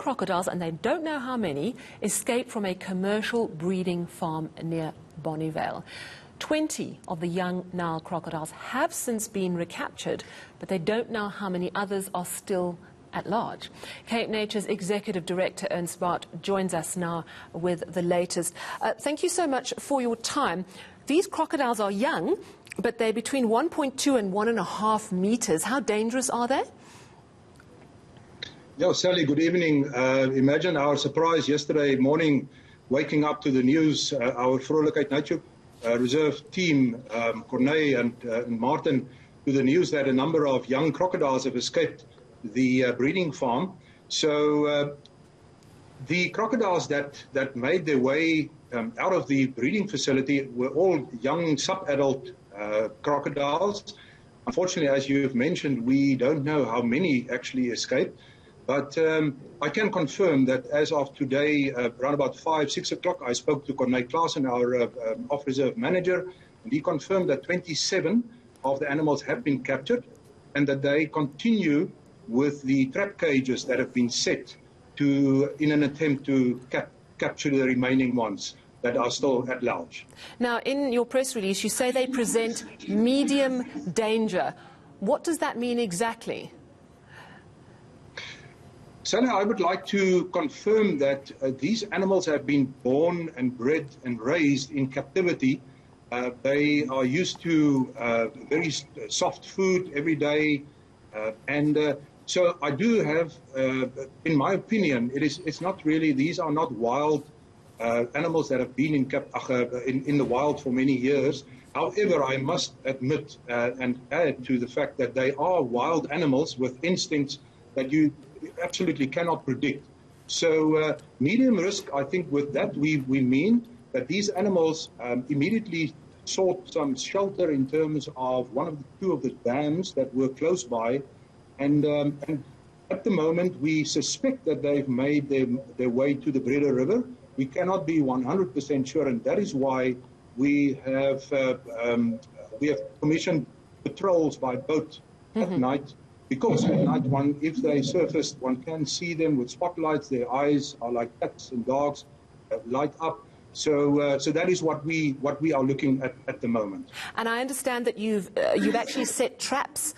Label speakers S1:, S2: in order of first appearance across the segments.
S1: crocodiles, and they don't know how many, escaped from a commercial breeding farm near Bonnievale. 20 of the young Nile crocodiles have since been recaptured, but they don't know how many others are still at large. Cape Nature's Executive Director Ernst Baard joins us now with the latest. Thank you so much for your time. These crocodiles are young, but they're between 1.2 and 1.5 meters. How dangerous are they?
S2: Yeah, Sally, good evening. Imagine our surprise yesterday morning, waking up to the news, our Cape Nature Reserve team, Corneille and Martin, to the news that a number of young crocodiles have escaped the breeding farm. So the crocodiles that made their way out of the breeding facility were all young sub-adult crocodiles. Unfortunately, as you've mentioned, we don't know how many actually escaped. But I can confirm that as of today, around about 5, 6 o'clock, I spoke to Corneille Klaassen, our off-reserve manager, and he confirmed that 27 of the animals have been captured and that they continue with the trap cages that have been set in an attempt to capture the remaining ones that are still at large.
S1: Now, in your press release, you say they present medium danger. What does that mean exactly?
S2: Sally, I would like to confirm that these animals have been born and bred and raised in captivity. They are used to very soft food every day, so I do have, in my opinion, it's not really, these are not wild animals that have been in the wild for many years. However, I must admit and add to the fact that they are wild animals with instincts that you absolutely cannot predict. So medium risk, I think with that we mean that these animals immediately sought some shelter in terms of two of the dams that were close by. And at the moment, we suspect that they've made their way to the Breede River. We cannot be 100% sure, and that is why we have commissioned patrols by boat at night. Because at night, if they surface, one can see them with spotlights. Their eyes are like cats and dogs, light up. So that is what we are looking at the moment.
S1: And I understand that you've actually set traps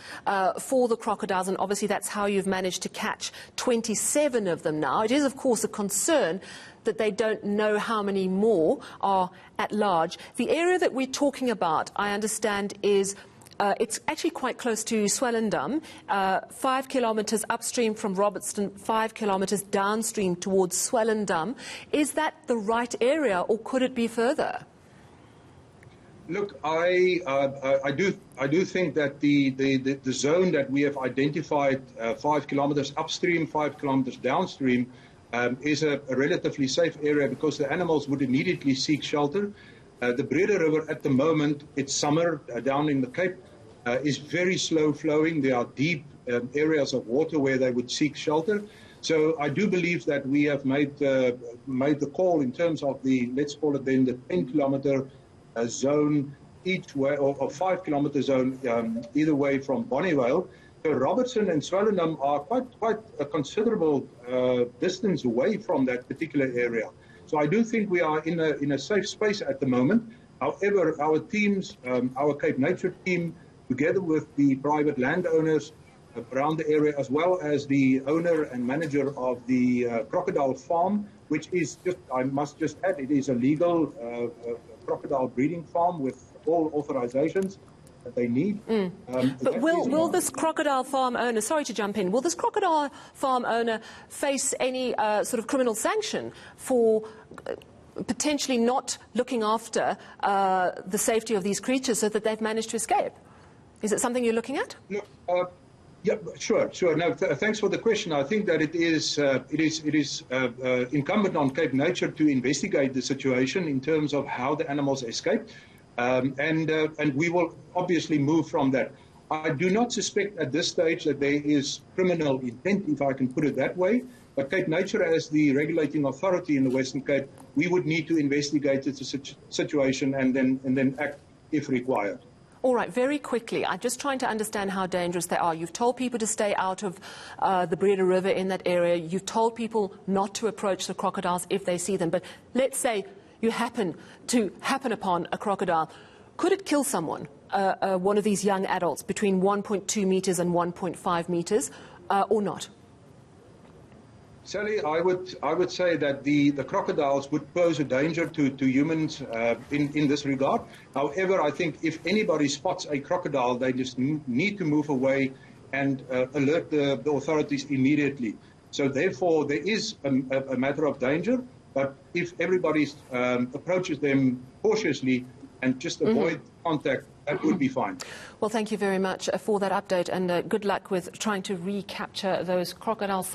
S1: for the crocodiles, and obviously that's how you've managed to catch 27 of them now. It is, of course, a concern that they don't know how many more are at large. The area that we're talking about, I understand, is it's actually quite close to Swellendam, 5 kilometres upstream from Robertson, 5 kilometres downstream towards Swellendam. Is that the right area, or could it be further?
S2: Look, I do think that the zone that we have identified, 5 kilometres upstream, 5 kilometres downstream, is a relatively safe area because the animals would immediately seek shelter. The Breede River at the moment, it's summer down in the Cape, is very slow flowing. There are deep areas of water where they would seek shelter. So I do believe that we have made the call in terms of the, let's call it then the 10-kilometre zone each way, or 5-kilometre zone either way from Bonnievale. So Robertson and Swellendam are quite a considerable distance away from that particular area. So I do think we are in a safe space at the moment. However, our teams, our Cape Nature team, together with the private landowners around the area, as well as the owner and manager of the crocodile farm, which is just, I must just add, it is a legal crocodile breeding farm with all authorizations that they need.
S1: But will this crocodile farm owner, sorry to jump in, will this crocodile farm owner face any sort of criminal sanction for potentially not looking after the safety of these creatures so that they've managed to escape? Is it something you're looking at?
S2: No, yeah, sure. No, thanks for the question. I think that it is incumbent on Cape Nature to investigate the situation in terms of how the animals escaped, and we will obviously move from that. I do not suspect at this stage that there is criminal intent, if I can put it that way. But Cape Nature, as the regulating authority in the Western Cape, we would need to investigate the situation and then act if required.
S1: All right, very quickly, I'm just trying to understand how dangerous they are. You've told people to stay out of the Breede River in that area. You've told people not to approach the crocodiles if they see them. But let's say you happen upon a crocodile. Could it kill someone, one of these young adults, between 1.2 meters and 1.5 meters, or not?
S2: Sally, I would say that the crocodiles would pose a danger to humans in this regard. However, I think if anybody spots a crocodile, they just need to move away and alert the authorities immediately. So therefore, there is a matter of danger, but if everybody approaches them cautiously and just avoid contact, that would be fine.
S1: Well, thank you very much for that update, and good luck with trying to recapture those crocodiles.